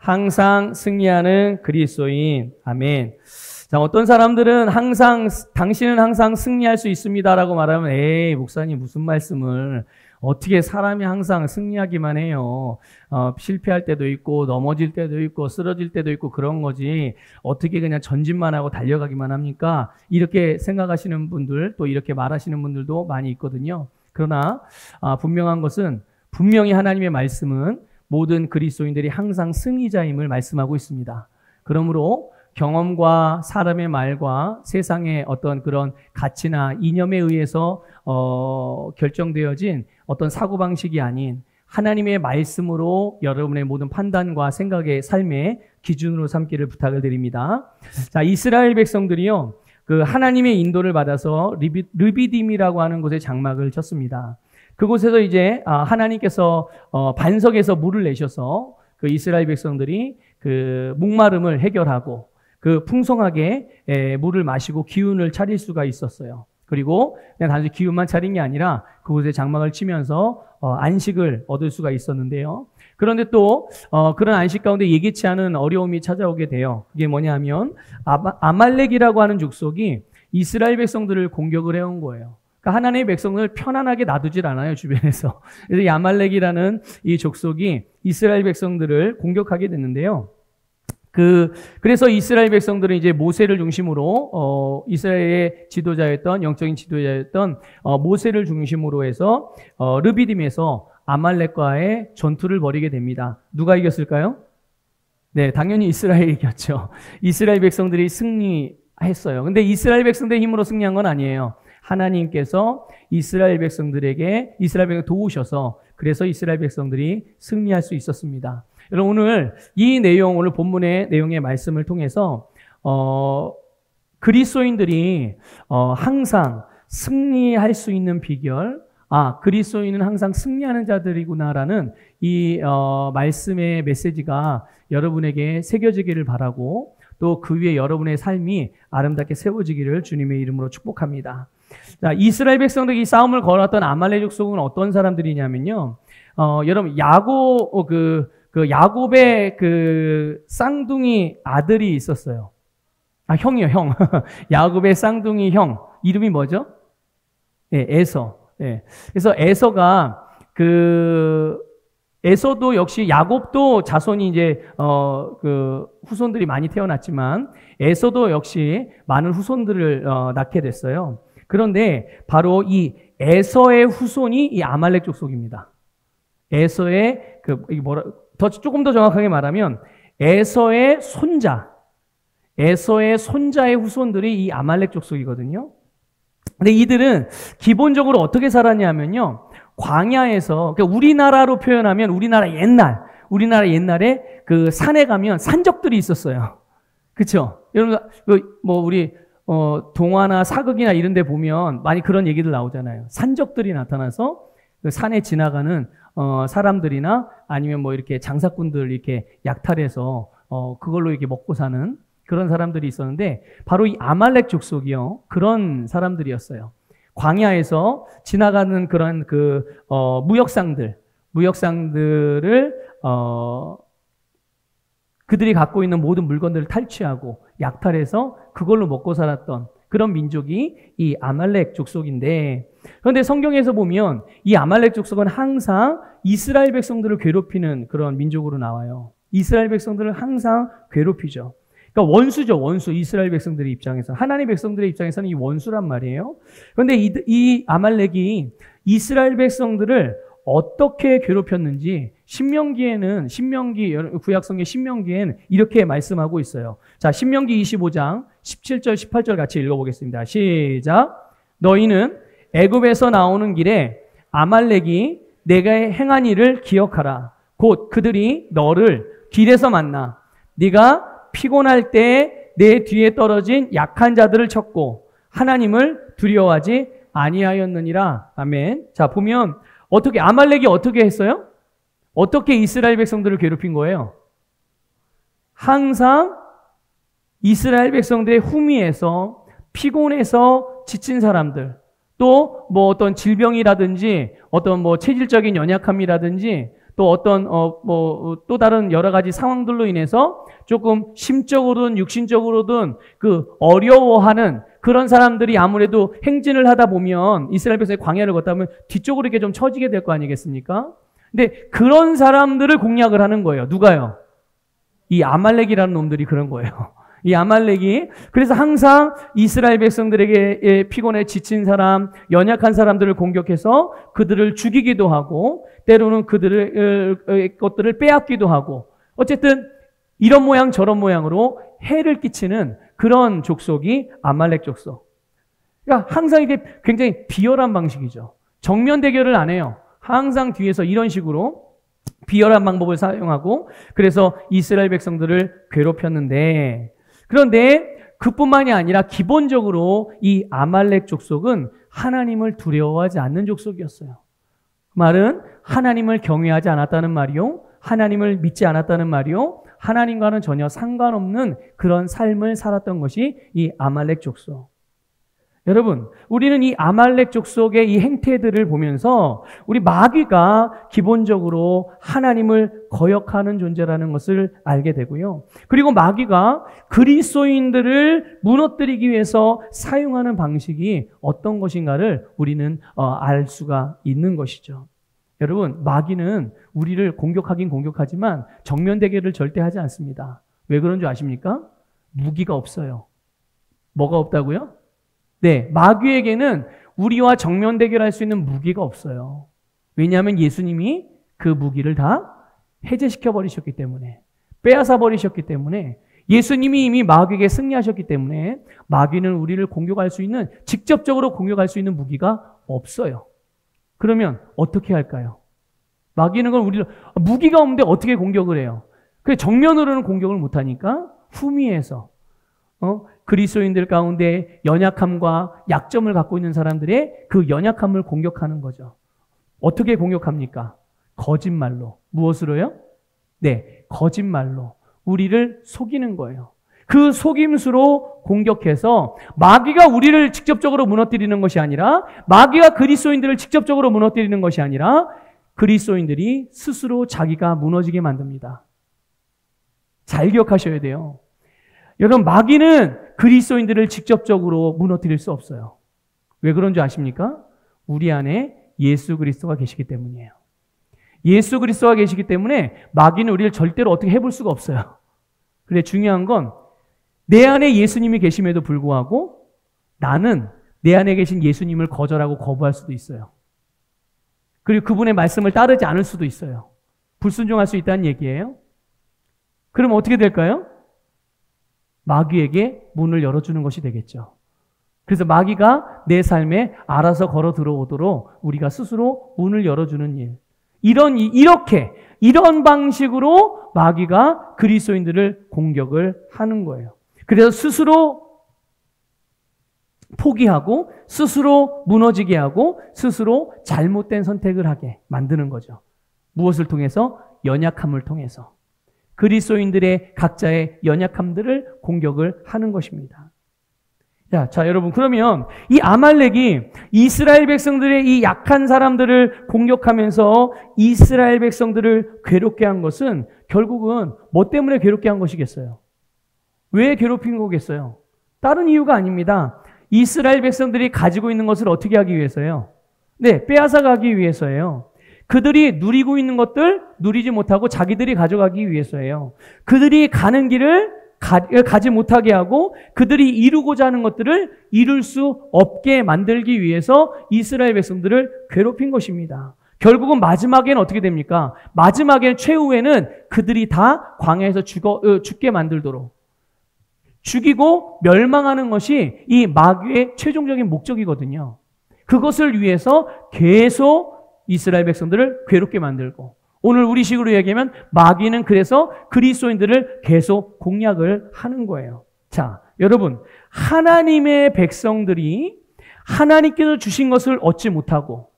항상 승리하는 그리스도인. 아멘. 자, 어떤 사람들은 당신은 항상 승리할 수 있습니다라고 말하면, 에이, 목사님 무슨 말씀을, 어떻게 사람이 항상 승리하기만 해요. 실패할 때도 있고, 넘어질 때도 있고, 쓰러질 때도 있고, 그런 거지. 어떻게 그냥 전진만 하고 달려가기만 합니까? 이렇게 생각하시는 분들, 또 이렇게 말하시는 분들도 많이 있거든요. 그러나, 분명한 것은, 분명히 하나님의 말씀은 모든 그리스도인들이 항상 승리자임을 말씀하고 있습니다. 그러므로, 경험과 사람의 말과 세상의 어떤 그런 가치나 이념에 의해서 결정되어진 어떤 사고방식이 아닌 하나님의 말씀으로 여러분의 모든 판단과 생각의 삶의 기준으로 삼기를 부탁을 드립니다. 자, 이스라엘 백성들이요, 그 하나님의 인도를 받아서 르비딤이라고 하는 곳에 장막을 쳤습니다. 그곳에서 이제 하나님께서 반석에서 물을 내셔서 그 이스라엘 백성들이 그 목마름을 해결하고 그 풍성하게 물을 마시고 기운을 차릴 수가 있었어요. 그리고 그냥 단지 기운만 차린 게 아니라 그곳에 장막을 치면서 안식을 얻을 수가 있었는데요. 그런데 또 그런 안식 가운데 예기치 않은 어려움이 찾아오게 돼요. 그게 뭐냐면 아말렉이라고 하는 족속이 이스라엘 백성들을 공격을 해온 거예요. 그러니까 하나님의 백성을 편안하게 놔두질 않아요, 주변에서. 그래서 이 아말렉이라는 이 족속이 이스라엘 백성들을 공격하게 됐는데요. 그래서 이스라엘 백성들은 이제 모세를 중심으로, 이스라엘의 지도자였던, 영적인 지도자였던, 모세를 중심으로 해서, 르비딤에서 아말렉과의 전투를 벌이게 됩니다. 누가 이겼을까요? 네, 당연히 이스라엘이 이겼죠. 이스라엘 백성들이 승리했어요. 근데 이스라엘 백성들의 힘으로 승리한 건 아니에요. 하나님께서 이스라엘 백성들에게, 이스라엘 백성을 도우셔서, 그래서 이스라엘 백성들이 승리할 수 있었습니다. 여러분, 오늘 이 내용, 오늘 본문의 내용의 말씀을 통해서 그리스도인들이 항상 승리할 수 있는 비결, 그리스도인은 항상 승리하는 자들이구나라는 이 말씀의 메시지가 여러분에게 새겨지기를 바라고, 또 그 위에 여러분의 삶이 아름답게 세워지기를 주님의 이름으로 축복합니다. 자, 이스라엘 백성들이 이 싸움을 걸었던 아말렉 족속은 어떤 사람들이냐면요, 여러분 야곱의 그 쌍둥이 아들이 있었어요. 형이요, 형. 야곱의 쌍둥이 형. 이름이 뭐죠? 예, 에서. 예. 그래서 에서도 역시 야곱도 자손이 이제, 후손들이 많이 태어났지만, 에서도 역시 많은 후손들을, 낳게 됐어요. 그런데 바로 이 에서의 후손이 이 아말렉 족속입니다. 에서의 조금 더 정확하게 말하면 에서의 손자의 후손들이 이 아말렉 족속이거든요. 근데 이들은 기본적으로 어떻게 살았냐면요, 광야에서, 그러니까 우리나라로 표현하면 우리나라 옛날에 그 산에 가면 산적들이 있었어요. 그렇죠? 여러분, 우리 동화나 사극이나 이런 데 보면 많이 그런 얘기들 나오잖아요. 산적들이 나타나서 그 산에 지나가는 사람들이나 아니면 뭐 이렇게 장사꾼들 이렇게 약탈해서 그걸로 이렇게 먹고 사는 그런 사람들이 있었는데, 바로 이 아말렉 족속이요, 그런 사람들이었어요. 광야에서 지나가는 그런 무역상들을 그들이 갖고 있는 모든 물건들을 탈취하고 약탈해서 그걸로 먹고 살았던 그런 민족이 이 아말렉 족속인데, 그런데 성경에서 보면 이 아말렉 족속은 항상 이스라엘 백성들을 괴롭히는 그런 민족으로 나와요. 이스라엘 백성들을 항상 괴롭히죠. 그러니까 원수죠, 원수. 이스라엘 백성들의 입장에서, 하나님의 백성들의 입장에서는 이 원수란 말이에요. 그런데 이 아말렉이 이스라엘 백성들을 어떻게 괴롭혔는지 구약성의 신명기에는 이렇게 말씀하고 있어요. 자, 신명기 25장 17절 18절 같이 읽어보겠습니다. 시작. 너희는 애굽에서 나오는 길에 아말렉이 내가 행한 일을 기억하라. 곧 그들이 너를 길에서 만나 네가 피곤할 때 내 뒤에 떨어진 약한 자들을 쳤고 하나님을 두려워하지 아니하였느니라. 아멘. 자, 보면 아말렉이 어떻게 했어요? 어떻게 이스라엘 백성들을 괴롭힌 거예요? 항상 이스라엘 백성들의 후미에서, 피곤해서 지친 사람들, 또 뭐 어떤 질병이라든지 어떤 뭐 체질적인 연약함이라든지 또 어떤 또 다른 여러 가지 상황들로 인해서 조금 심적으로든 육신적으로든 어려워하는 그런 사람들이 아무래도 행진을 하다 보면 이스라엘 백성이 광야를 걷다 보면 뒤쪽으로 이렇게 좀 처지게 될 거 아니겠습니까? 근데 그런 사람들을 공략을 하는 거예요. 누가요? 이 아말렉이라는 놈들이 그런 거예요. 이 아말렉이 그래서 항상 이스라엘 백성들에게 피곤해 지친 사람, 연약한 사람들을 공격해서 그들을 죽이기도 하고 때로는 그들의 것들을 빼앗기도 하고 어쨌든 이런 모양 저런 모양으로 해를 끼치는 그런 족속이 아말렉 족속. 그러니까 항상 이게 굉장히 비열한 방식이죠. 정면 대결을 안 해요. 항상 뒤에서 이런 식으로 비열한 방법을 사용하고 그래서 이스라엘 백성들을 괴롭혔는데 그런데 그뿐만이 아니라 기본적으로 이 아말렉 족속은 하나님을 두려워하지 않는 족속이었어요. 그 말은 하나님을 경외하지 않았다는 말이요. 하나님을 믿지 않았다는 말이요. 하나님과는 전혀 상관없는 그런 삶을 살았던 것이 이 아말렉 족속. 여러분, 우리는 이 아말렉 족속의 이 행태들을 보면서 우리 마귀가 기본적으로 하나님을 거역하는 존재라는 것을 알게 되고요. 그리고 마귀가 그리스도인들을 무너뜨리기 위해서 사용하는 방식이 어떤 것인가를 우리는 알 수가 있는 것이죠. 여러분, 마귀는 우리를 공격하긴 공격하지만 정면 대결을 절대 하지 않습니다. 왜 그런 줄 아십니까? 무기가 없어요. 뭐가 없다고요? 네, 마귀에게는 우리와 정면 대결할 수 있는 무기가 없어요. 왜냐하면 예수님이 그 무기를 다 해제시켜 버리셨기 때문에, 빼앗아 버리셨기 때문에, 예수님이 이미 마귀에게 승리하셨기 때문에 마귀는 우리를 공격할 수 있는, 직접적으로 공격할 수 있는 무기가 없어요. 그러면 어떻게 할까요? 마귀는 건 우리를, 무기가 없는데 어떻게 공격을 해요? 그 정면으로는 공격을 못하니까 후미에서 그리스도인들 가운데 연약함과 약점을 갖고 있는 사람들의 그 연약함을 공격하는 거죠. 어떻게 공격합니까? 거짓말로. 무엇으로요? 네, 거짓말로. 우리를 속이는 거예요. 그 속임수로 공격해서 마귀가 우리를 직접적으로 무너뜨리는 것이 아니라 마귀가 그리스도인들을 직접적으로 무너뜨리는 것이 아니라 그리스도인들이 스스로 자기가 무너지게 만듭니다. 잘 기억하셔야 돼요. 여러분, 마귀는 그리스도인들을 직접적으로 무너뜨릴 수 없어요. 왜 그런 줄 아십니까? 우리 안에 예수 그리스도가 계시기 때문이에요. 예수 그리스도가 계시기 때문에 마귀는 우리를 절대로 어떻게 해볼 수가 없어요. 그런데 중요한 건 내 안에 예수님이 계심에도 불구하고 나는 내 안에 계신 예수님을 거절하고 거부할 수도 있어요. 그리고 그분의 말씀을 따르지 않을 수도 있어요. 불순종할 수 있다는 얘기예요. 그럼 어떻게 될까요? 마귀에게 문을 열어주는 것이 되겠죠. 그래서 마귀가 내 삶에 알아서 걸어 들어오도록 우리가 스스로 문을 열어주는 일. 이런 방식으로 마귀가 그리스도인들을 공격을 하는 거예요. 그래서 스스로 포기하고 스스로 무너지게 하고 스스로 잘못된 선택을 하게 만드는 거죠. 무엇을 통해서? 연약함을 통해서. 그리스도인들의 각자의 연약함들을 공격을 하는 것입니다. 자, 여러분, 그러면 이 아말렉이 이스라엘 백성들의 이 약한 사람들을 공격하면서 이스라엘 백성들을 괴롭게 한 것은 결국은 뭐 때문에 괴롭게 한 것이겠어요? 왜 괴롭힌 거겠어요? 다른 이유가 아닙니다. 이스라엘 백성들이 가지고 있는 것을 어떻게 하기 위해서요? 네, 빼앗아 가기 위해서예요. 그들이 누리고 있는 것들 누리지 못하고 자기들이 가져가기 위해서예요. 그들이 가는 길을 가지 못하게 하고 그들이 이루고자 하는 것들을 이룰 수 없게 만들기 위해서 이스라엘 백성들을 괴롭힌 것입니다. 결국은 마지막에는 어떻게 됩니까? 마지막에는 최후에는 그들이 다 광야에서 죽게 만들도록 죽이고 멸망하는 것이 이 마귀의 최종적인 목적이거든요. 그것을 위해서 계속 이스라엘 백성들을 괴롭게 만들고 오늘 우리식으로 얘기하면 마귀는 그래서 그리스도인들을 계속 공략을 하는 거예요. 자, 여러분, 하나님의 백성들이 하나님께서 주신 것을 얻지 못하고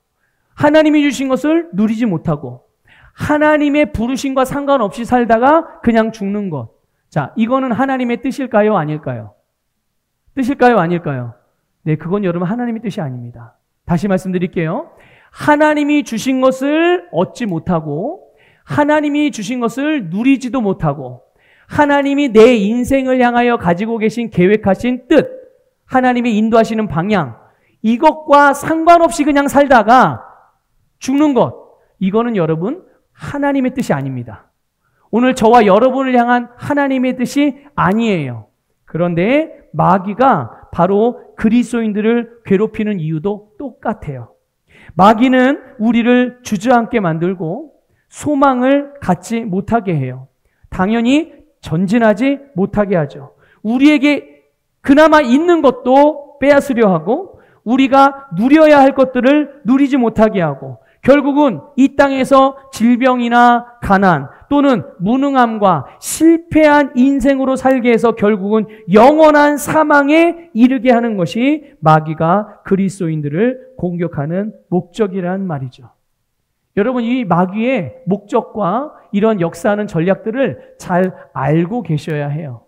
하나님이 주신 것을 누리지 못하고 하나님의 부르심과 상관없이 살다가 그냥 죽는 것. 자, 이거는 하나님의 뜻일까요? 아닐까요? 뜻일까요? 아닐까요? 네, 그건 여러분 하나님의 뜻이 아닙니다. 다시 말씀드릴게요. 하나님이 주신 것을 얻지 못하고 하나님이 주신 것을 누리지도 못하고 하나님이 내 인생을 향하여 가지고 계신 계획하신 뜻, 하나님이 인도하시는 방향, 이것과 상관없이 그냥 살다가 죽는 것, 이거는 여러분 하나님의 뜻이 아닙니다. 오늘 저와 여러분을 향한 하나님의 뜻이 아니에요. 그런데 마귀가 바로 그리스도인들을 괴롭히는 이유도 똑같아요. 마귀는 우리를 주저앉게 만들고 소망을 갖지 못하게 해요. 당연히 전진하지 못하게 하죠. 우리에게 그나마 있는 것도 빼앗으려 하고 우리가 누려야 할 것들을 누리지 못하게 하고 결국은 이 땅에서 질병이나 가난 또는 무능함과 실패한 인생으로 살게 해서 결국은 영원한 사망에 이르게 하는 것이 마귀가 그리스도인들을 공격하는 목적이란 말이죠. 여러분, 이 마귀의 목적과 이런 역사하는 전략들을 잘 알고 계셔야 해요.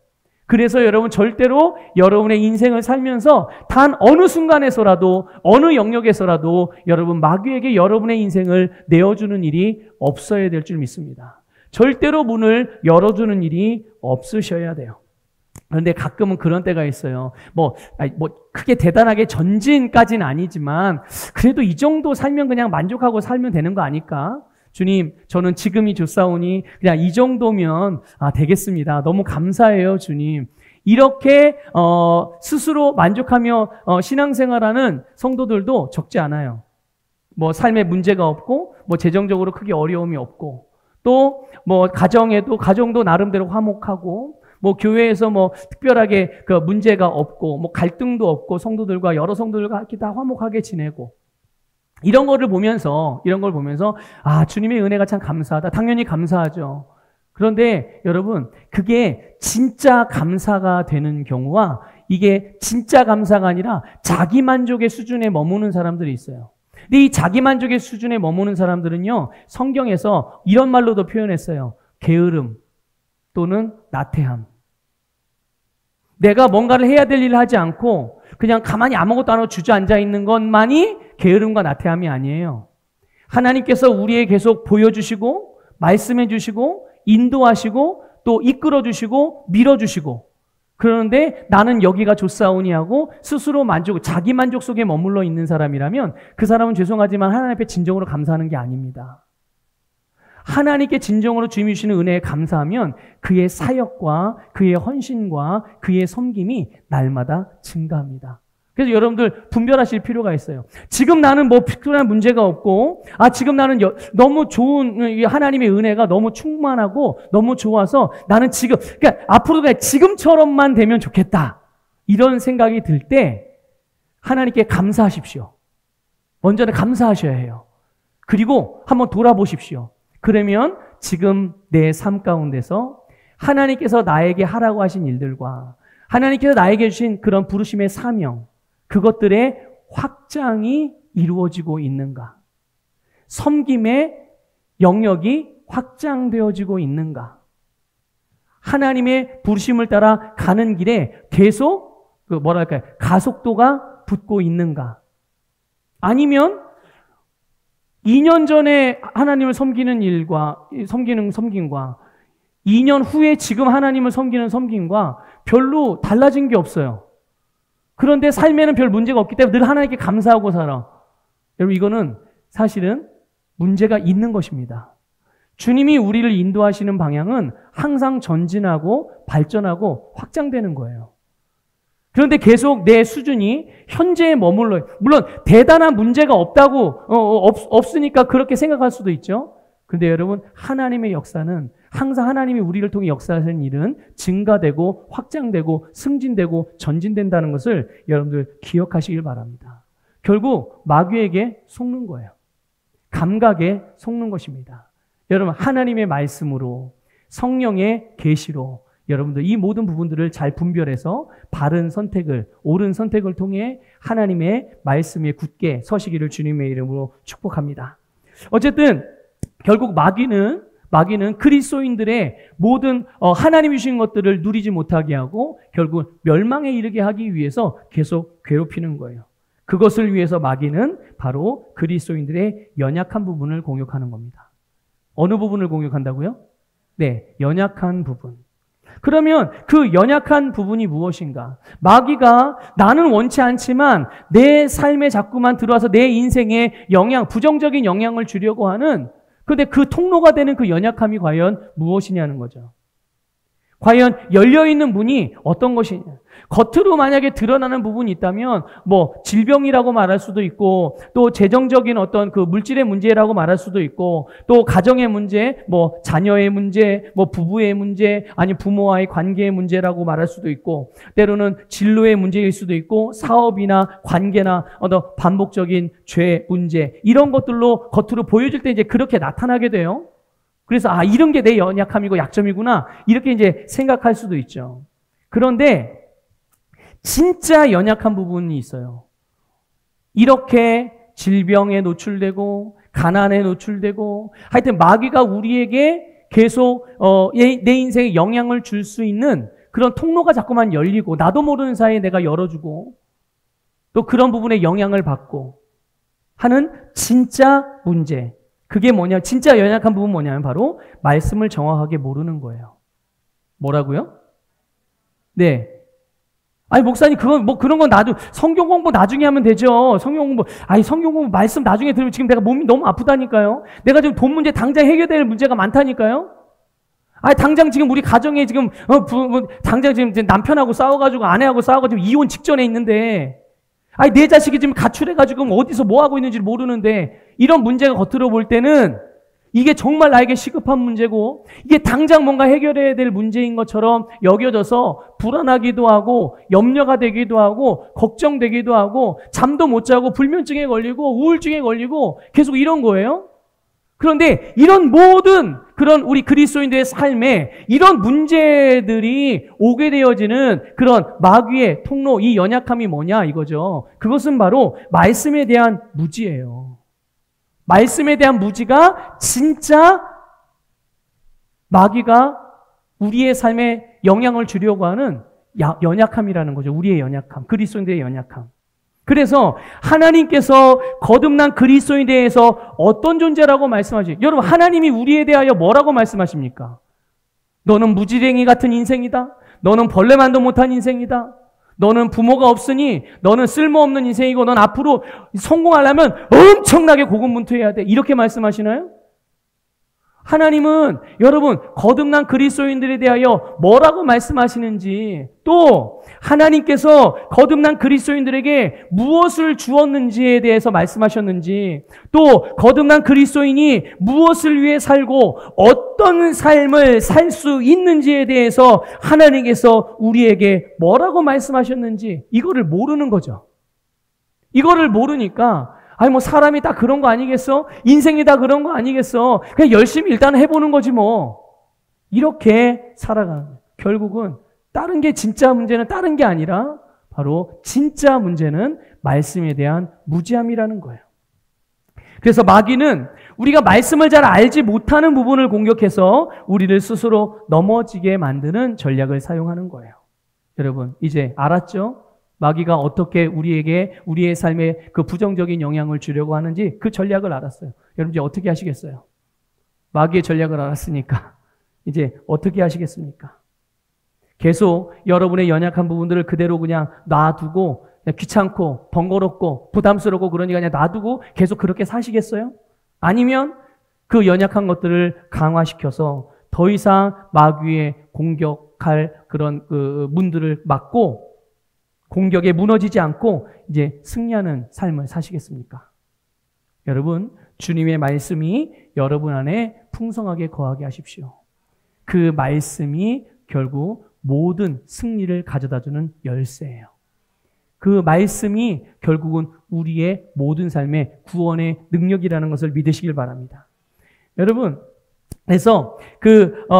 그래서 여러분 절대로 여러분의 인생을 살면서 단 어느 순간에서라도 어느 영역에서라도 여러분 마귀에게 여러분의 인생을 내어주는 일이 없어야 될 줄 믿습니다. 절대로 문을 열어주는 일이 없으셔야 돼요. 그런데 가끔은 그런 때가 있어요. 크게 대단하게 전진까지는 아니지만 그래도 이 정도 살면 그냥 만족하고 살면 되는 거 아닐까? 주님, 저는 지금이 좋사오니 그냥 이 정도면 되겠습니다. 너무 감사해요, 주님. 이렇게 스스로 만족하며 신앙생활하는 성도들도 적지 않아요. 삶에 문제가 없고 재정적으로 크게 어려움이 없고 또 가정도 나름대로 화목하고 교회에서 특별하게 그 문제가 없고 갈등도 없고 성도들과 여러 성도들과 이렇게 다 화목하게 지내고 이런 걸 보면서 주님의 은혜가 참 감사하다. 당연히 감사하죠. 그런데 여러분, 그게 진짜 감사가 되는 경우와 이게 진짜 감사가 아니라 자기 만족의 수준에 머무는 사람들이 있어요. 근데 이 자기 만족의 수준에 머무는 사람들은요, 성경에서 이런 말로도 표현했어요. 게으름 또는 나태함. 내가 뭔가를 해야 될 일을 하지 않고 그냥 가만히 아무것도 안 하고 주저앉아 있는 것만이 게으름과 나태함이 아니에요. 하나님께서 우리에게 계속 보여주시고 말씀해 주시고 인도하시고 또 이끌어 주시고 밀어 주시고 그러는데 나는 여기가 좋사오니 하고 스스로 자기 만족 속에 머물러 있는 사람이라면 그 사람은 죄송하지만 하나님 앞에 진정으로 감사하는 게 아닙니다. 하나님께 진정으로 주님이 주시는 은혜에 감사하면 그의 사역과 그의 헌신과 그의 섬김이 날마다 증가합니다. 그래서 여러분들 분별하실 필요가 있어요. 지금 나는 특별한 문제가 없고 지금 나는 너무 좋은 하나님의 은혜가 너무 충만하고 너무 좋아서 나는 그러니까 앞으로 그냥 지금처럼만 되면 좋겠다. 이런 생각이 들 때 하나님께 감사하십시오. 먼저는 감사하셔야 해요. 그리고 한번 돌아보십시오. 그러면 지금 내 삶 가운데서 하나님께서 나에게 하라고 하신 일들과 하나님께서 나에게 주신 그런 부르심의 사명, 그것들의 확장이 이루어지고 있는가? 섬김의 영역이 확장되어지고 있는가? 하나님의 부르심을 따라 가는 길에 계속 가속도가 붙고 있는가? 아니면 2년 전에 하나님을 섬기는 일과 섬김과 2년 후에 지금 하나님을 섬기는 섬김과 별로 달라진 게 없어요. 그런데 삶에는 별 문제가 없기 때문에 늘 하나님께 감사하고 살아. 여러분, 이거는 사실은 문제가 있는 것입니다. 주님이 우리를 인도하시는 방향은 항상 전진하고 발전하고 확장되는 거예요. 그런데 계속 내 수준이 현재에 머물러요. 물론 대단한 문제가 없으니까 그렇게 생각할 수도 있죠. 그런데 여러분, 하나님의 역사는 항상 하나님이 우리를 통해 역사하시는 일은 증가되고 확장되고 승진되고 전진된다는 것을 여러분들 기억하시길 바랍니다. 결국 마귀에게 속는 거예요. 감각에 속는 것입니다. 여러분, 하나님의 말씀으로 성령의 계시로 여러분들 이 모든 부분들을 잘 분별해서 바른 선택을, 옳은 선택을 통해 하나님의 말씀에 굳게 서시기를 주님의 이름으로 축복합니다. 어쨌든 결국 마귀는 그리스도인들의 모든 하나님이 주신 것들을 누리지 못하게 하고 결국 멸망에 이르게 하기 위해서 계속 괴롭히는 거예요. 그것을 위해서 마귀는 바로 그리스도인들의 연약한 부분을 공격하는 겁니다. 어느 부분을 공격한다고요? 네, 연약한 부분. 그러면 그 연약한 부분이 무엇인가? 마귀가 나는 원치 않지만 내 삶에 자꾸만 들어와서 내 인생에 부정적인 영향을 주려고 하는, 근데 그 통로가 되는 그 연약함이 과연 무엇이냐는 거죠. 과연 열려있는 문이 어떤 것이냐. 겉으로 만약에 드러나는 부분이 있다면 질병이라고 말할 수도 있고, 또 재정적인 어떤 그 물질의 문제라고 말할 수도 있고, 또 가정의 문제, 자녀의 문제, 부부의 문제, 아니 부모와의 관계의 문제라고 말할 수도 있고, 때로는 진로의 문제일 수도 있고, 사업이나 관계나 어떤 반복적인 죄 문제, 이런 것들로 겉으로 보여질 때 이제 그렇게 나타나게 돼요. 그래서 이런 게 내 연약함이고 약점이구나, 이렇게 이제 생각할 수도 있죠. 그런데 진짜 연약한 부분이 있어요. 이렇게 질병에 노출되고 가난에 노출되고, 하여튼 마귀가 우리에게 계속 내 인생에 영향을 줄 수 있는 그런 통로가 자꾸만 열리고, 나도 모르는 사이에 내가 열어주고, 또 그런 부분에 영향을 받고 하는 진짜 문제. 그게 뭐냐? 진짜 연약한 부분 뭐냐면 바로 말씀을 정확하게 모르는 거예요. 뭐라고요? 네. 아니, 목사님, 그런 건 성경 공부 나중에 하면 되죠. 성경 공부 말씀 나중에 들으면 지금 내가 몸이 너무 아프다니까요. 내가 지금 돈 문제 당장 해결될 문제가 많다니까요. 당장 지금 우리 가정에 지금, 당장 지금 남편하고 싸워가지고 아내하고 싸워가지고 이혼 직전에 있는데, 내 자식이 지금 가출해가지고 어디서 뭐 하고 있는지 모르는데, 이런 문제가 겉으로 볼 때는 이게 정말 나에게 시급한 문제고, 이게 당장 뭔가 해결해야 될 문제인 것처럼 여겨져서 불안하기도 하고, 염려가 되기도 하고, 걱정되기도 하고, 잠도 못 자고, 불면증에 걸리고, 우울증에 걸리고, 계속 이런 거예요. 그런데 이런 모든 그런 우리 그리스도인들의 삶에 이런 문제들이 오게 되어지는 그런 마귀의 통로, 이 연약함이 뭐냐 이거죠. 그것은 바로 말씀에 대한 무지예요. 말씀에 대한 무지가 진짜 마귀가 우리의 삶에 영향을 주려고 하는 연약함이라는 거죠. 우리의 연약함, 그리스도인들의 연약함. 그래서 하나님께서 거듭난 그리스도인에 대해서 어떤 존재라고 말씀하시죠? 여러분, 하나님이 우리에 대하여 뭐라고 말씀하십니까? 너는 무지랭이 같은 인생이다. 너는 벌레만도 못한 인생이다. 너는 부모가 없으니 너는 쓸모없는 인생이고, 넌 앞으로 성공하려면 엄청나게 고군분투해야 돼. 이렇게 말씀하시나요? 하나님은 여러분 거듭난 그리스도인들에 대하여 뭐라고 말씀하시는지, 또 하나님께서 거듭난 그리스도인들에게 무엇을 주었는지에 대해서 말씀하셨는지, 또 거듭난 그리스도인이 무엇을 위해 살고 어떤 삶을 살 수 있는지에 대해서 하나님께서 우리에게 뭐라고 말씀하셨는지, 이거를 모르는 거죠. 이거를 모르니까 사람이 다 그런 거 아니겠어? 인생이 다 그런 거 아니겠어? 그냥 열심히 일단 해보는 거지 뭐. 이렇게 살아가는 거예요. 결국은 다른 게 진짜 문제는 다른 게 아니라 바로 진짜 문제는 말씀에 대한 무지함이라는 거예요. 그래서 마귀는 우리가 말씀을 잘 알지 못하는 부분을 공격해서 우리를 스스로 넘어지게 만드는 전략을 사용하는 거예요. 여러분, 이제 알았죠? 마귀가 어떻게 우리에게 우리의 삶에 그 부정적인 영향을 주려고 하는지 그 전략을 알았어요. 여러분 이제 어떻게 하시겠어요? 마귀의 전략을 알았으니까 이제 어떻게 하시겠습니까? 계속 여러분의 연약한 부분들을 그대로 그냥 놔두고, 그냥 귀찮고 번거롭고 부담스럽고 그러니까 그냥 놔두고 계속 그렇게 사시겠어요? 아니면 그 연약한 것들을 강화시켜서 더 이상 마귀의 공격할 그런 그 문들을 막고 공격에 무너지지 않고 이제 승리하는 삶을 사시겠습니까? 여러분, 주님의 말씀이 여러분 안에 풍성하게 거하게 하십시오. 그 말씀이 결국 모든 승리를 가져다주는 열쇠예요. 그 말씀이 결국은 우리의 모든 삶의 구원의 능력이라는 것을 믿으시길 바랍니다. 여러분, 그래서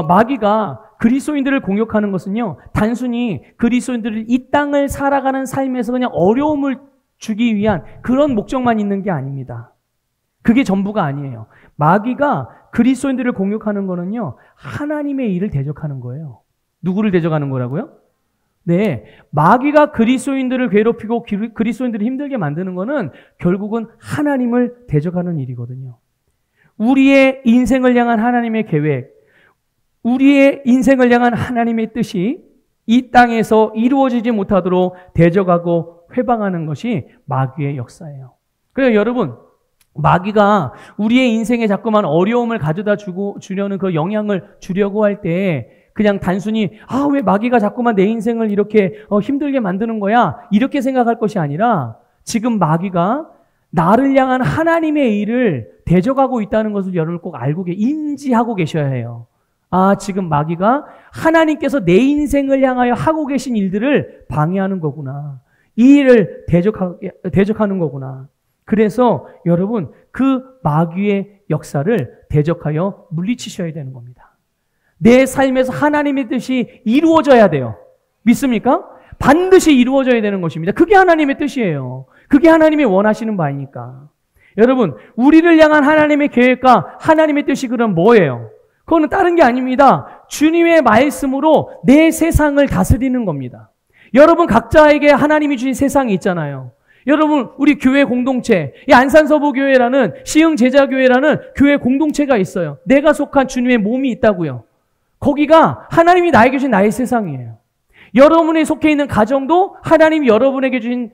마귀가 그리스도인들을 공격하는 것은요, 단순히 그리스도인들을 이 땅을 살아가는 삶에서 그냥 어려움을 주기 위한 그런 목적만 있는 게 아닙니다. 그게 전부가 아니에요. 마귀가 그리스도인들을 공격하는 거는요, 하나님의 일을 대적하는 거예요. 누구를 대적하는 거라고요? 네, 마귀가 그리스도인들을 괴롭히고 그리스도인들을 힘들게 만드는 거는 결국은 하나님을 대적하는 일이거든요. 우리의 인생을 향한 하나님의 계획, 우리의 인생을 향한 하나님의 뜻이 이 땅에서 이루어지지 못하도록 대적하고 회방하는 것이 마귀의 역사예요. 그래서 여러분, 마귀가 우리의 인생에 자꾸만 어려움을 가져다 주려는 그 영향을 주려고 할 때 그냥 단순히 왜 마귀가 자꾸만 내 인생을 이렇게 힘들게 만드는 거야? 이렇게 생각할 것이 아니라 지금 마귀가 나를 향한 하나님의 일을 대적하고 있다는 것을 여러분 꼭 인지하고 계셔야 해요. 지금 마귀가 하나님께서 내 인생을 향하여 하고 계신 일들을 방해하는 거구나. 이 일을 대적하는 거구나. 그래서 여러분 그 마귀의 역사를 대적하여 물리치셔야 되는 겁니다. 내 삶에서 하나님의 뜻이 이루어져야 돼요. 믿습니까? 반드시 이루어져야 되는 것입니다. 그게 하나님의 뜻이에요. 그게 하나님이 원하시는 바이니까. 여러분, 우리를 향한 하나님의 계획과 하나님의 뜻이 그럼 뭐예요? 그거는 다른 게 아닙니다. 주님의 말씀으로 내 세상을 다스리는 겁니다. 여러분 각자에게 하나님이 주신 세상이 있잖아요. 여러분 우리 교회 공동체, 이 안산서부교회라는 시흥제자교회라는 교회 공동체가 있어요. 내가 속한 주님의 몸이 있다고요. 거기가 하나님이 나에게 주신 나의 세상이에요. 여러분이 속해 있는 가정도 하나님이 여러분에게 주신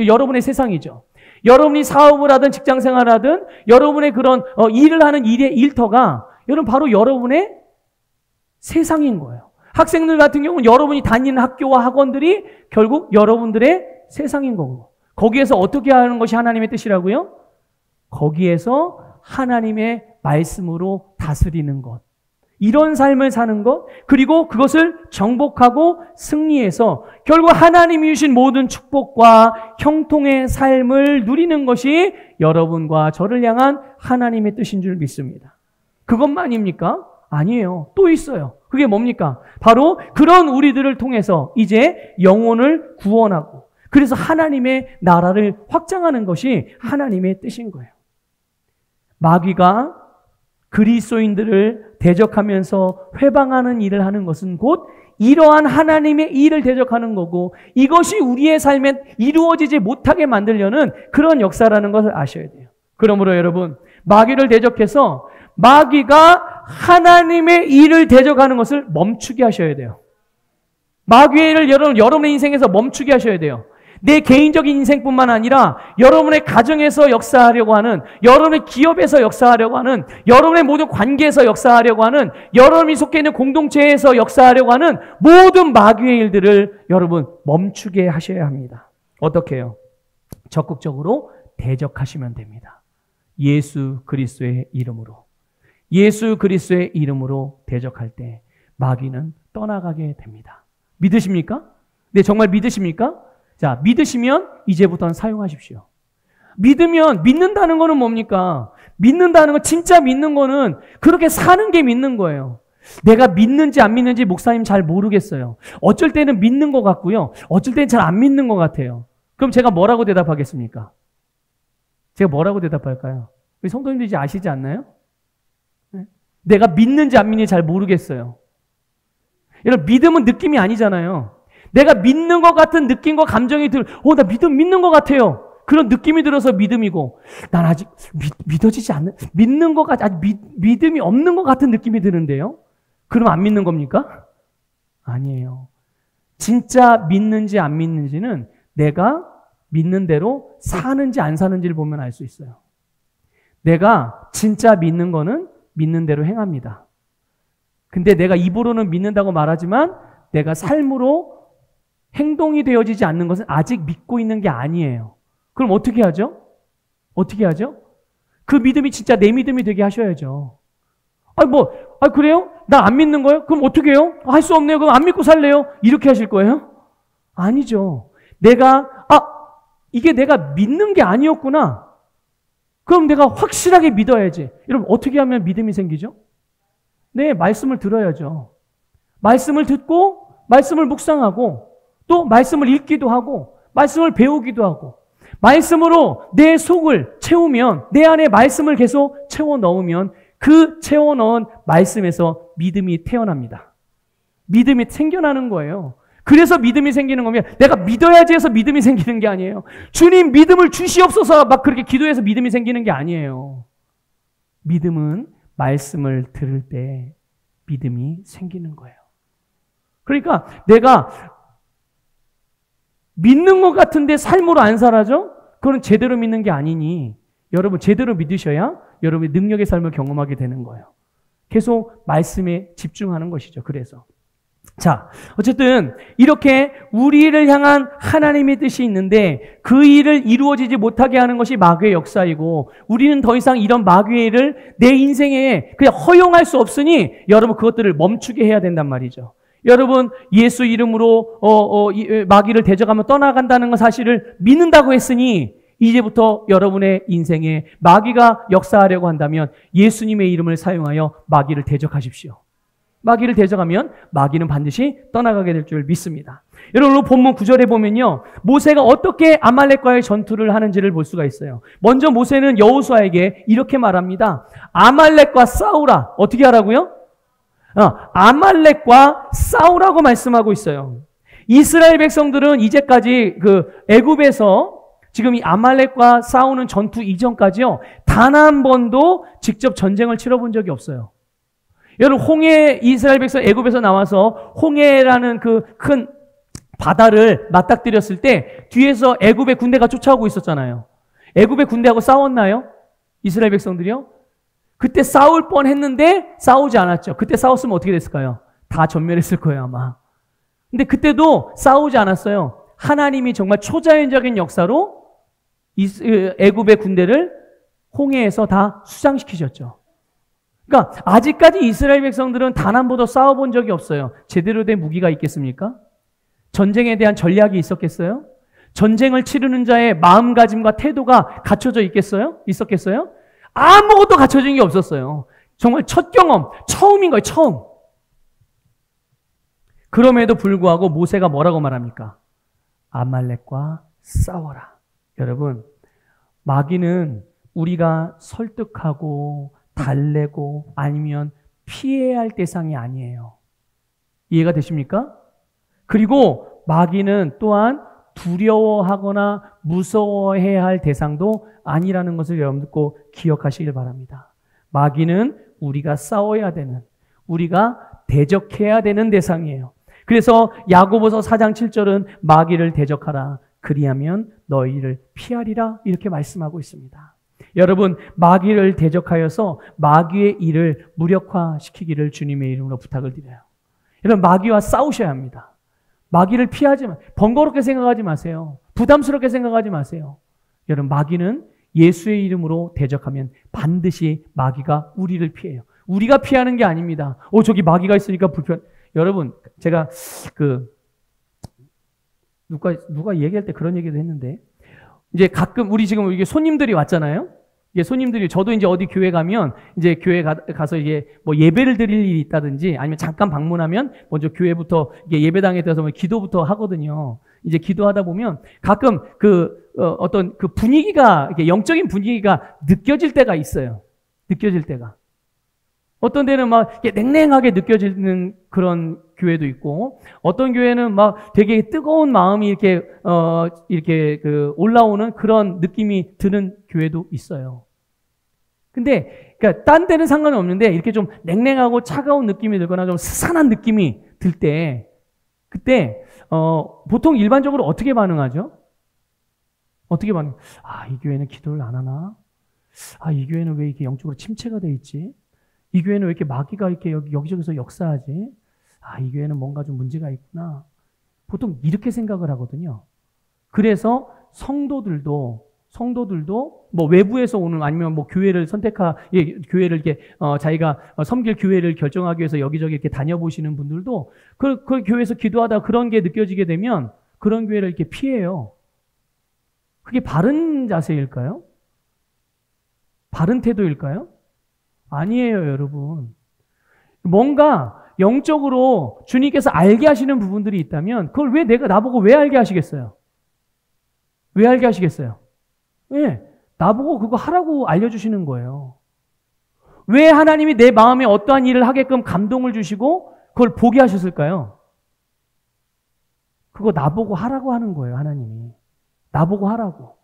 여러분의 세상이죠. 여러분이 사업을 하든 직장생활을 하든 여러분의 그런 일을 하는 일의 일터가 여러분 바로 여러분의 세상인 거예요. 학생들 같은 경우는 여러분이 다니는 학교와 학원들이 결국 여러분들의 세상인 거고, 거기에서 어떻게 하는 것이 하나님의 뜻이라고요? 거기에서 하나님의 말씀으로 다스리는 것, 이런 삶을 사는 것, 그리고 그것을 정복하고 승리해서 결국 하나님이 주신 모든 축복과 형통의 삶을 누리는 것이 여러분과 저를 향한 하나님의 뜻인 줄 믿습니다. 그것만입니까? 아니에요. 또 있어요. 그게 뭡니까? 바로 그런 우리들을 통해서 이제 영혼을 구원하고 그래서 하나님의 나라를 확장하는 것이 하나님의 뜻인 거예요. 마귀가 그리스도인들을 대적하면서 회방하는 일을 하는 것은 곧 이러한 하나님의 일을 대적하는 거고, 이것이 우리의 삶에 이루어지지 못하게 만들려는 그런 역사라는 것을 아셔야 돼요. 그러므로 여러분, 마귀를 대적해서 마귀가 하나님의 일을 대적하는 것을 멈추게 하셔야 돼요. 마귀의 일을 여러분의 인생에서 멈추게 하셔야 돼요. 내 개인적인 인생뿐만 아니라 여러분의 가정에서 역사하려고 하는, 여러분의 기업에서 역사하려고 하는, 여러분의 모든 관계에서 역사하려고 하는, 여러분이 속해 있는 공동체에서 역사하려고 하는 모든 마귀의 일들을 여러분 멈추게 하셔야 합니다. 어떻게 해요? 적극적으로 대적하시면 됩니다. 예수 그리스도의 이름으로. 예수 그리스도의 이름으로 대적할 때 마귀는 떠나가게 됩니다. 믿으십니까? 네, 정말 믿으십니까? 자, 믿으시면 이제부터는 사용하십시오. 믿는다는 거는 뭡니까? 믿는다는 건, 진짜 믿는 거는 그렇게 사는 게 믿는 거예요. 내가 믿는지 안 믿는지 목사님 잘 모르겠어요. 어쩔 때는 믿는 것 같고요. 어쩔 때는 잘 안 믿는 것 같아요. 그럼 제가 뭐라고 대답하겠습니까? 제가 뭐라고 대답할까요? 우리 성도님들 이제 아시지 않나요? 내가 믿는지 안 믿는지 잘 모르겠어요. 여러분, 믿음은 느낌이 아니잖아요. 내가 믿는 것 같은 느낌과 감정이 나 믿는 것 같아요. 그런 느낌이 들어서 믿음이고, 난 아직 믿어지지 않는, 믿는 것 같, 아직 믿음이 없는 것 같은 느낌이 드는데요. 그럼 안 믿는 겁니까? 아니에요. 진짜 믿는지 안 믿는지는 내가 믿는 대로 사는지 안 사는지를 보면 알 수 있어요. 내가 진짜 믿는 거는 믿는 대로 행합니다. 근데 내가 입으로는 믿는다고 말하지만 내가 삶으로 행동이 되어지지 않는 것은 아직 믿고 있는 게 아니에요. 그럼 어떻게 하죠? 어떻게 하죠? 그 믿음이 진짜 내 믿음이 되게 하셔야죠. 그래요? 나 안 믿는 거예요? 그럼 어떻게 해요? 할 수 없네요. 그럼 안 믿고 살래요? 이렇게 하실 거예요? 아니죠. 이게 내가 믿는 게 아니었구나. 그럼 내가 확실하게 믿어야지. 여러분, 어떻게 하면 믿음이 생기죠? 네, 말씀을 들어야죠. 말씀을 듣고, 말씀을 묵상하고, 또 말씀을 읽기도 하고, 말씀을 배우기도 하고, 말씀으로 내 속을 채우면, 내 안에 말씀을 계속 채워 넣으면 그 채워 넣은 말씀에서 믿음이 태어납니다. 믿음이 생겨나는 거예요. 그래서 믿음이 생기는 거면 내가 믿어야지 해서 믿음이 생기는 게 아니에요. 주님 믿음을 주시옵소서 막 그렇게 기도해서 믿음이 생기는 게 아니에요. 믿음은 말씀을 들을 때 믿음이 생기는 거예요. 그러니까 내가 믿는 것 같은데 삶으로 안 살아져? 그건 제대로 믿는 게 아니니 여러분 제대로 믿으셔야 여러분이 능력의 삶을 경험하게 되는 거예요. 계속 말씀에 집중하는 것이죠. 그래서 자, 어쨌든 이렇게 우리를 향한 하나님의 뜻이 있는데 그 일을 이루어지지 못하게 하는 것이 마귀의 역사이고 우리는 더 이상 이런 마귀의 일을 내 인생에 그냥 허용할 수 없으니 여러분 그것들을 멈추게 해야 된단 말이죠. 여러분 예수 이름으로 마귀를 대적하며 떠나간다는 건 사실을 믿는다고 했으니 이제부터 여러분의 인생에 마귀가 역사하려고 한다면 예수님의 이름을 사용하여 마귀를 대적하십시오. 마귀를 대적하면 마귀는 반드시 떠나가게 될 줄 믿습니다. 여러분 본문 9절에 보면요. 모세가 어떻게 아말렉과의 전투를 하는지를 볼 수가 있어요. 먼저 모세는 여호수아에게 이렇게 말합니다. 아말렉과 싸우라. 어떻게 하라고요? 아말렉과 싸우라고 말씀하고 있어요. 이스라엘 백성들은 이제까지 그 애굽에서 지금 이 아말렉과 싸우는 전투 이전까지요. 단 한 번도 직접 전쟁을 치러본 적이 없어요. 여러분 이스라엘 백성 애굽에서 나와서 홍해라는 그 큰 바다를 맞닥뜨렸을 때 뒤에서 애굽의 군대가 쫓아오고 있었잖아요. 애굽의 군대하고 싸웠나요? 이스라엘 백성들이요? 그때 싸울 뻔했는데 싸우지 않았죠. 그때 싸웠으면 어떻게 됐을까요? 다 전멸했을 거예요 아마. 근데 그때도 싸우지 않았어요. 하나님이 정말 초자연적인 역사로 애굽의 군대를 홍해에서 다 수장시키셨죠. 그러니까 아직까지 이스라엘 백성들은 단 한 번도 싸워본 적이 없어요. 제대로 된 무기가 있겠습니까? 전쟁에 대한 전략이 있었겠어요? 전쟁을 치르는 자의 마음가짐과 태도가 갖춰져 있었겠어요? 아무것도 갖춰진 게 없었어요. 정말 첫 경험, 처음인 거예요, 처음. 그럼에도 불구하고 모세가 뭐라고 말합니까? 아말렉과 싸워라. 여러분, 마귀는 우리가 설득하고 달래고 아니면 피해야 할 대상이 아니에요. 이해가 되십니까? 그리고 마귀는 또한 두려워하거나 무서워해야 할 대상도 아니라는 것을 여러분들 꼭 기억하시길 바랍니다. 마귀는 우리가 싸워야 되는, 우리가 대적해야 되는 대상이에요. 그래서 야고보서 4장 7절은 마귀를 대적하라. 그리하면 너희를 피하리라. 이렇게 말씀하고 있습니다. 여러분, 마귀를 대적하여서 마귀의 일을 무력화시키기를 주님의 이름으로 부탁을 드려요. 여러분, 마귀와 싸우셔야 합니다. 마귀를 피하지 마세요. 번거롭게 생각하지 마세요. 부담스럽게 생각하지 마세요. 여러분, 마귀는 예수의 이름으로 대적하면 반드시 마귀가 우리를 피해요. 우리가 피하는 게 아닙니다. 저기 마귀가 있으니까 불편. 여러분, 제가 누가 얘기할 때 그런 얘기도 했는데, 이제 가끔 우리 지금 이게 손님들이 왔잖아요. 이게 손님들이 저도 이제 어디 교회 가면 이제 교회 가서 이게 뭐 예배를 드릴 일이 있다든지 아니면 잠깐 방문하면 먼저 교회부터 이게 예배당에 들어서 뭐 기도부터 하거든요. 이제 기도하다 보면 가끔 어떤 그 분위기가 이게 영적인 분위기가 느껴질 때가 있어요. 느껴질 때가. 어떤 데는 막 이렇게 냉랭하게 느껴지는 그런 교회도 있고, 어떤 교회는 막 되게 뜨거운 마음이 이렇게 올라오는 그런 느낌이 드는 교회도 있어요. 근데, 그러니까, 딴 데는 상관이 없는데, 이렇게 좀 냉랭하고 차가운 느낌이 들거나 좀 스산한 느낌이 들 때, 그때, 보통 일반적으로 어떻게 반응하죠? 어떻게 이 교회는 기도를 안 하나? 이 교회는 왜 이렇게 영적으로 침체가 돼 있지? 이 교회는 왜 이렇게 마귀가 이렇게 여기저기서 역사하지? 이 교회는 뭔가 좀 문제가 있구나. 보통 이렇게 생각을 하거든요. 그래서 성도들도 뭐 외부에서 오는 아니면 뭐 교회를 교회를 이렇게 자기가 섬길 교회를 결정하기 위해서 여기저기 이렇게 다녀보시는 분들도 그 교회에서 기도하다 그런 게 느껴지게 되면 그런 교회를 이렇게 피해요. 그게 바른 자세일까요? 바른 태도일까요? 아니에요, 여러분. 뭔가 영적으로 주님께서 알게 하시는 부분들이 있다면 그걸 왜 나보고 왜 알게 하시겠어요? 왜 알게 하시겠어요? 왜? 나보고 그거 하라고 알려주시는 거예요. 왜 하나님이 내 마음에 어떠한 일을 하게끔 감동을 주시고 그걸 보게 하셨을까요? 그거 나보고 하라고 하는 거예요, 하나님이. 나보고 하라고.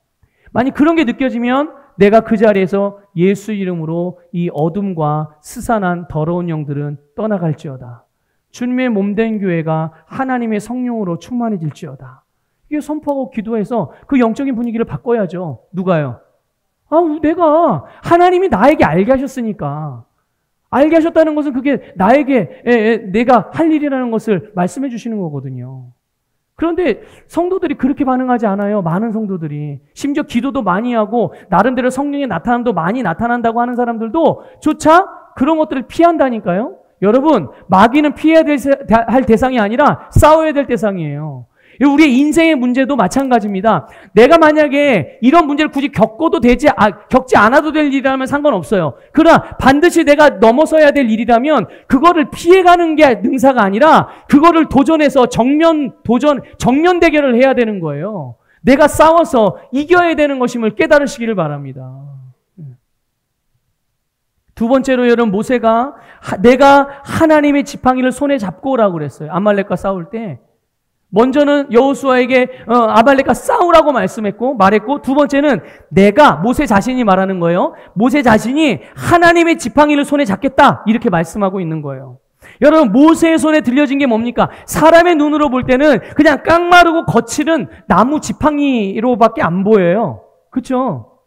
만약 그런 게 느껴지면 내가 그 자리에서 예수 이름으로 이 어둠과 스산한 더러운 영들은 떠나갈지어다. 주님의 몸된 교회가 하나님의 성령으로 충만해질지어다. 이게 선포하고 기도해서 그 영적인 분위기를 바꿔야죠. 누가요? 내가 하나님이 나에게 알게 하셨으니까. 알게 하셨다는 것은 그게 나에게 내가 할 일이라는 것을 말씀해 주시는 거거든요. 그런데 성도들이 그렇게 반응하지 않아요. 많은 성도들이. 심지어 기도도 많이 하고 나름대로 성령의 나타남도 많이 나타난다고 하는 사람들도 조차 그런 것들을 피한다니까요. 여러분, 마귀는 피해야 할 대상이 아니라 싸워야 될 대상이에요. 우리의 인생의 문제도 마찬가지입니다. 내가 만약에 이런 문제를 굳이 겪지 않아도 될 일이라면 상관없어요. 그러나 반드시 내가 넘어서야 될 일이라면 그거를 피해가는 게 능사가 아니라 그거를 도전해서 정면 대결을 해야 되는 거예요. 내가 싸워서 이겨야 되는 것임을 깨달으시기를 바랍니다. 두 번째로 여러분, 모세가 내가 하나님의 지팡이를 손에 잡고 오라고 그랬어요. 아말렉과 싸울 때. 먼저는 여호수아에게 아말렉과 싸우라고 말했고, 두 번째는 모세 자신이 말하는 거예요. 모세 자신이 하나님의 지팡이를 손에 잡겠다 이렇게 말씀하고 있는 거예요. 여러분, 모세의 손에 들려진 게 뭡니까? 사람의 눈으로 볼 때는 그냥 깡마르고 거칠은 나무 지팡이로밖에 안 보여요. 그렇죠?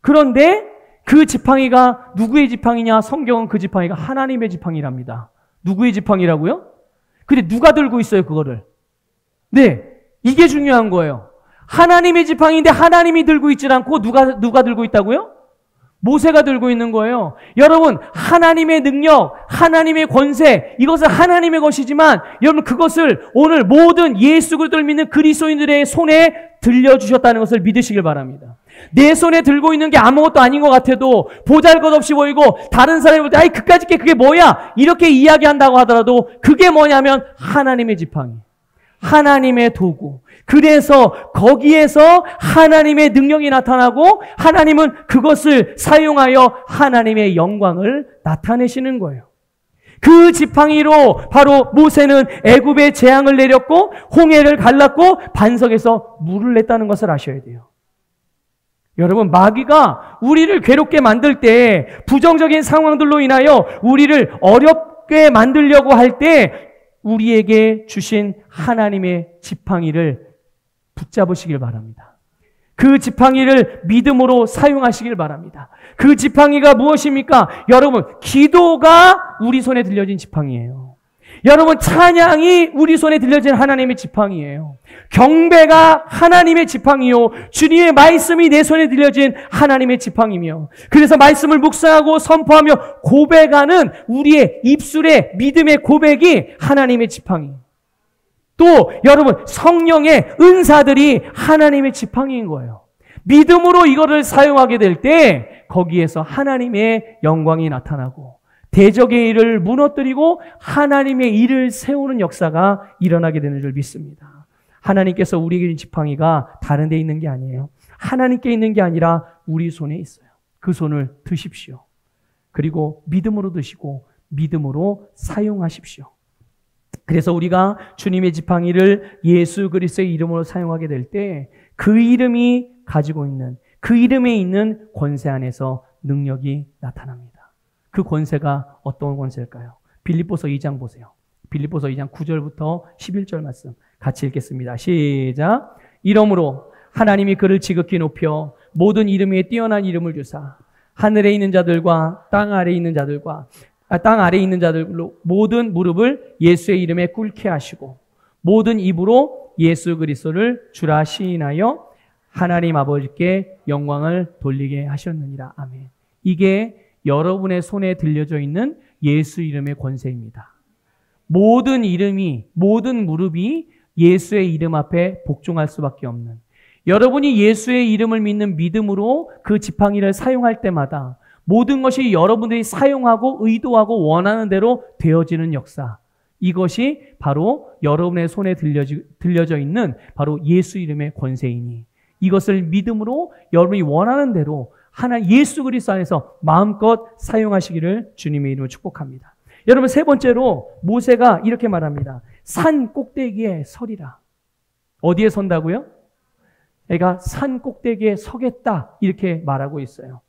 그런데 그 지팡이가 누구의 지팡이냐? 성경은 그 지팡이가 하나님의 지팡이랍니다. 누구의 지팡이라고요? 근데 누가 들고 있어요, 그거를? 네, 이게 중요한 거예요. 하나님의 지팡이인데 하나님이 들고 있지 않고 누가 들고 있다고요? 모세가 들고 있는 거예요. 여러분, 하나님의 능력, 하나님의 권세, 이것은 하나님의 것이지만 여러분, 그것을 오늘 모든 예수 그리스도를 믿는 그리스도인들의 손에 들려주셨다는 것을 믿으시길 바랍니다. 내 손에 들고 있는 게 아무것도 아닌 것 같아도, 보잘것없이 보이고 다른 사람이 볼 때 아이 그까짓 게 그게 뭐야? 이렇게 이야기한다고 하더라도 그게 뭐냐면 하나님의 지팡이, 하나님의 도구. 그래서 거기에서 하나님의 능력이 나타나고 하나님은 그것을 사용하여 하나님의 영광을 나타내시는 거예요. 그 지팡이로 바로 모세는 애굽의 재앙을 내렸고 홍해를 갈랐고 반석에서 물을 냈다는 것을 아셔야 돼요. 여러분, 마귀가 우리를 괴롭게 만들 때, 부정적인 상황들로 인하여 우리를 어렵게 만들려고 할 때 우리에게 주신 하나님의 지팡이를 붙잡으시길 바랍니다. 그 지팡이를 믿음으로 사용하시길 바랍니다. 그 지팡이가 무엇입니까? 여러분, 기도가 우리 손에 들려진 지팡이에요. 여러분, 찬양이 우리 손에 들려진 하나님의 지팡이에요. 경배가 하나님의 지팡이요, 주님의 말씀이 내 손에 들려진 하나님의 지팡이며, 그래서 말씀을 묵상하고 선포하며 고백하는 우리의 입술의 믿음의 고백이 하나님의 지팡이. 또 여러분, 성령의 은사들이 하나님의 지팡이인 거예요. 믿음으로 이거를 사용하게 될 때 거기에서 하나님의 영광이 나타나고 대적의 일을 무너뜨리고 하나님의 일을 세우는 역사가 일어나게 되는 줄 믿습니다. 하나님께서 우리에게 준 지팡이가 다른 데 있는 게 아니에요. 하나님께 있는 게 아니라 우리 손에 있어요. 그 손을 드십시오. 그리고 믿음으로 드시고 믿음으로 사용하십시오. 그래서 우리가 주님의 지팡이를 예수 그리스도의 이름으로 사용하게 될 때 그 이름이 가지고 있는, 그 이름에 있는 권세 안에서 능력이 나타납니다. 그 권세가 어떤 권세일까요? 빌립보서 2장 보세요. 빌립보서 2장 9절부터 11절 말씀 같이 읽겠습니다. 시작. 이러므로 하나님이 그를 지극히 높여 모든 이름 위에 뛰어난 이름을 주사 하늘에 있는 자들과 땅 아래에 있는 자들로 모든 무릎을 예수의 이름에 꿇게 하시고 모든 입으로 예수 그리스도를 주라 시인하여 하나님 아버지께 영광을 돌리게 하셨느니라. 아멘. 이게 여러분의 손에 들려져 있는 예수 이름의 권세입니다. 모든 이름이, 모든 무릎이 예수의 이름 앞에 복종할 수밖에 없는, 여러분이 예수의 이름을 믿는 믿음으로 그 지팡이를 사용할 때마다 모든 것이 여러분들이 사용하고 의도하고 원하는 대로 되어지는 역사, 이것이 바로 여러분의 손에 들려져 있는 바로 예수 이름의 권세이니 이것을 믿음으로 여러분이 원하는 대로 하나님 예수 그리스도 안에서 마음껏 사용하시기를 주님의 이름으로 축복합니다. 여러분, 세 번째로 모세가 이렇게 말합니다. 산 꼭대기에 서리라. 어디에 선다고요? 내가 산 꼭대기에 서겠다 이렇게 말하고 있어요.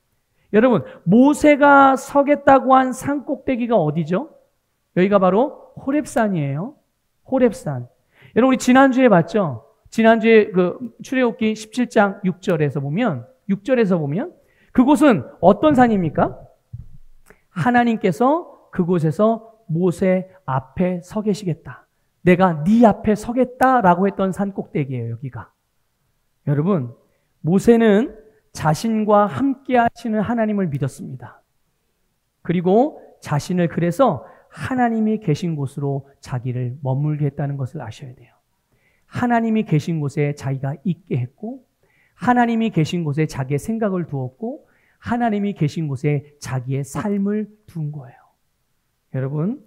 여러분, 모세가 서겠다고 한 산 꼭대기가 어디죠? 여기가 바로 호렙산이에요. 호렙산. 여러분, 우리 지난주에 봤죠? 지난주에 그 출애굽기 17장 6절에서 보면 그곳은 어떤 산입니까? 하나님께서 그곳에서 모세 앞에 서 계시겠다. 내가 네 앞에 서겠다라고 했던 산 꼭대기예요, 여기가. 여러분, 모세는 자신과 함께 하시는 하나님을 믿었습니다. 그리고 자신을 그래서 하나님이 계신 곳으로 자기를 머물게 했다는 것을 아셔야 돼요. 하나님이 계신 곳에 자기가 있게 했고, 하나님이 계신 곳에 자기의 생각을 두었고, 하나님이 계신 곳에 자기의 삶을 둔 거예요. 여러분,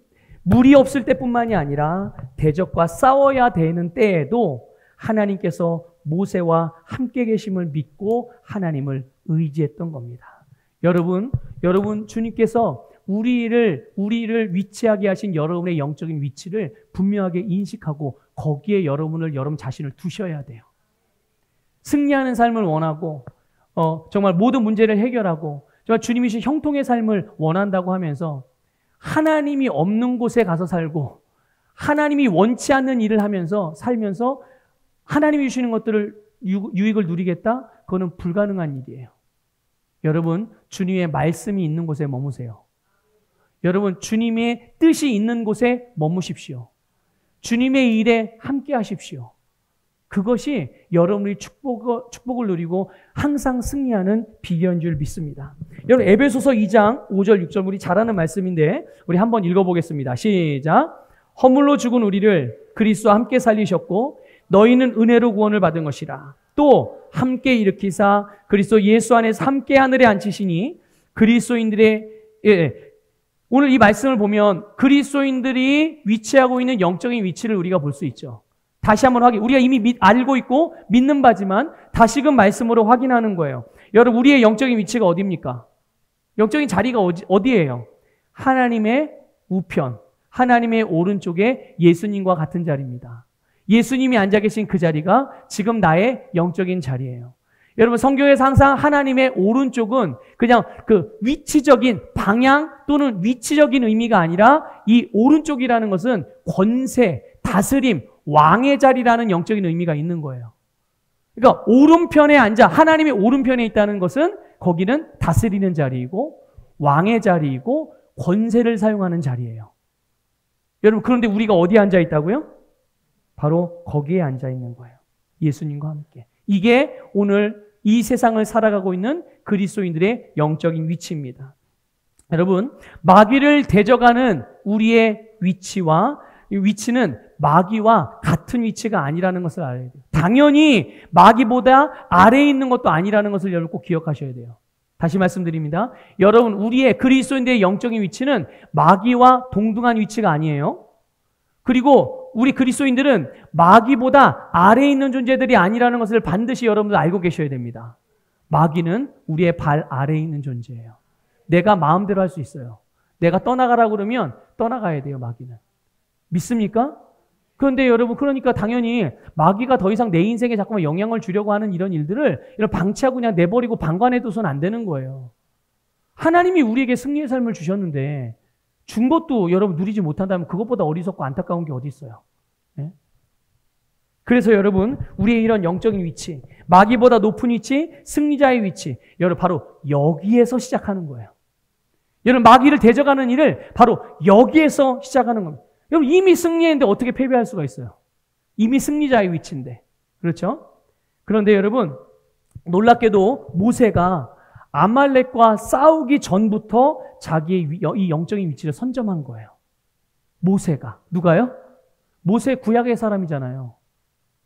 물이 없을 때뿐만이 아니라 대적과 싸워야 되는 때에도 하나님께서 모세와 함께 계심을 믿고 하나님을 의지했던 겁니다. 여러분 주님께서 우리를 위치하게 하신 여러분의 영적인 위치를 분명하게 인식하고 거기에 여러분 자신을 두셔야 돼요. 승리하는 삶을 원하고 정말 모든 문제를 해결하고 정말 주님이신 형통의 삶을 원한다고 하면서 하나님이 없는 곳에 가서 살고 하나님이 원치 않는 일을 하면서 살면서 하나님이 주시는 것들을 유익을 누리겠다? 그거는 불가능한 일이에요. 여러분, 주님의 말씀이 있는 곳에 머무세요. 여러분, 주님의 뜻이 있는 곳에 머무십시오. 주님의 일에 함께 하십시오. 그것이 여러분의 축복을 누리고 항상 승리하는 비결인 줄 믿습니다. 여러분, 에베소서 2장 5절 6절 우리 잘 아는 말씀인데 우리 한번 읽어보겠습니다. 시작. 허물로 죽은 우리를 그리스도와 함께 살리셨고 너희는 은혜로 구원을 받은 것이라. 또 함께 일으키사 그리스도 예수 안에서 함께 하늘에 앉히시니 그리스도인들의 오늘 이 말씀을 보면 그리스도인들이 위치하고 있는 영적인 위치를 우리가 볼 수 있죠. 다시 한번 우리가 이미 알고 있고 믿는 바지만 다시금 말씀으로 확인하는 거예요. 여러분, 우리의 영적인 위치가 어디입니까? 영적인 자리가 어디예요? 하나님의 우편, 하나님의 오른쪽에 예수님과 같은 자리입니다. 예수님이 앉아 계신 그 자리가 지금 나의 영적인 자리예요. 여러분, 성경에서 항상 하나님의 오른쪽은 그냥 그 위치적인 방향 또는 위치적인 의미가 아니라 이 오른쪽이라는 것은 권세, 다스림, 왕의 자리라는 영적인 의미가 있는 거예요. 그러니까 오른편에 앉아 하나님의 오른편에 있다는 것은 거기는 다스리는 자리이고 왕의 자리이고 권세를 사용하는 자리예요. 여러분, 그런데 우리가 어디에 앉아 있다고요? 바로 거기에 앉아 있는 거예요. 예수님과 함께. 이게 오늘 이 세상을 살아가고 있는 그리스도인들의 영적인 위치입니다. 여러분, 마귀를 대적하는 우리의 위치는 마귀와 같은 위치가 아니라는 것을 알아야 돼요. 당연히 마귀보다 아래에 있는 것도 아니라는 것을 여러분 꼭 기억하셔야 돼요. 다시 말씀드립니다. 여러분, 우리의 그리스도인들의 영적인 위치는 마귀와 동등한 위치가 아니에요. 그리고 우리 그리스도인들은 마귀보다 아래에 있는 존재들이 아니라는 것을 반드시 여러분들 알고 계셔야 됩니다. 마귀는 우리의 발 아래에 있는 존재예요. 내가 마음대로 할 수 있어요. 내가 떠나가라고 그러면 떠나가야 돼요, 마귀는. 믿습니까? 그런데 여러분, 그러니까 당연히 마귀가 더 이상 내 인생에 자꾸만 영향을 주려고 하는 이런 일들을 방치하고 그냥 내버리고 방관해둬서는 안 되는 거예요. 하나님이 우리에게 승리의 삶을 주셨는데 준 것도 여러분 누리지 못한다면 그것보다 어리석고 안타까운 게 어디 있어요? 네? 그래서 여러분, 우리의 이런 영적인 위치, 마귀보다 높은 위치, 승리자의 위치, 여러분 바로 여기에서 시작하는 거예요. 여러분, 마귀를 대적하는 일을 바로 여기에서 시작하는 겁니다. 여러분, 이미 승리했는데 어떻게 패배할 수가 있어요? 이미 승리자의 위치인데. 그렇죠? 그런데 여러분, 놀랍게도 모세가 아말렉과 싸우기 전부터 자기의 이 영적인 위치를 선점한 거예요. 모세가. 누가요? 모세 구약의 사람이잖아요.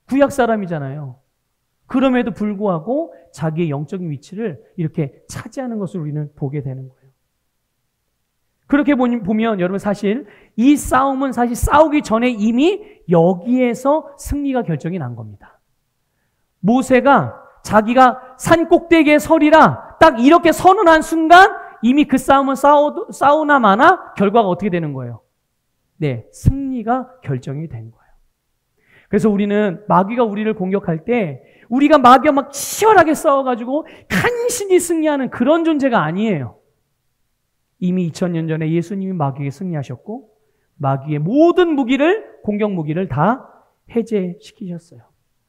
구약 사람이잖아요. 그럼에도 불구하고 자기의 영적인 위치를 이렇게 차지하는 것을 우리는 보게 되는 거예요. 그렇게 보면 여러분, 사실 이 싸움은 사실 싸우기 전에 이미 여기에서 승리가 결정이 난 겁니다. 모세가 자기가 산 꼭대기에 서리라 딱 이렇게 선언한 순간 이미 그 싸움은 싸우나 마나 결과가 어떻게 되는 거예요? 네, 승리가 결정이 된 거예요. 그래서 우리는 마귀가 우리를 공격할 때 우리가 마귀와 막 치열하게 싸워가지고 간신히 승리하는 그런 존재가 아니에요. 이미 2000년 전에 예수님이 마귀에게 승리하셨고 마귀의 모든 무기를, 공격 무기를 다 해제시키셨어요.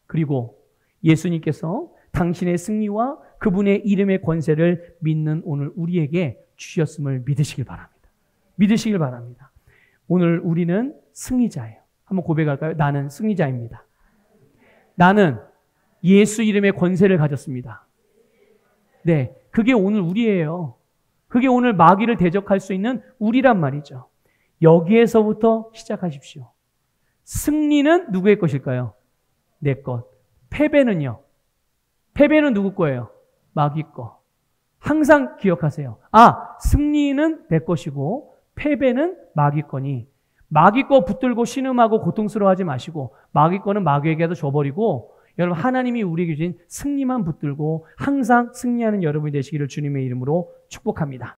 그리고 예수님께서 당신의 승리와 그분의 이름의 권세를 믿는 오늘 우리에게 주셨음을 믿으시길 바랍니다. 믿으시길 바랍니다. 오늘 우리는 승리자예요. 한번 고백할까요? 나는 승리자입니다. 나는 예수 이름의 권세를 가졌습니다. 네, 그게 오늘 우리예요. 그게 오늘 마귀를 대적할 수 있는 우리란 말이죠. 여기에서부터 시작하십시오. 승리는 누구의 것일까요? 내 것. 패배는요? 패배는 누구 거예요? 마귀 거. 항상 기억하세요. 승리는 내 것이고 패배는 마귀 거니 마귀 거 붙들고 신음하고 고통스러워하지 마시고 마귀 거는 마귀에게도 줘버리고 여러분 하나님이 우리에게 주신 승리만 붙들고 항상 승리하는 여러분이 되시기를 주님의 이름으로 축복합니다.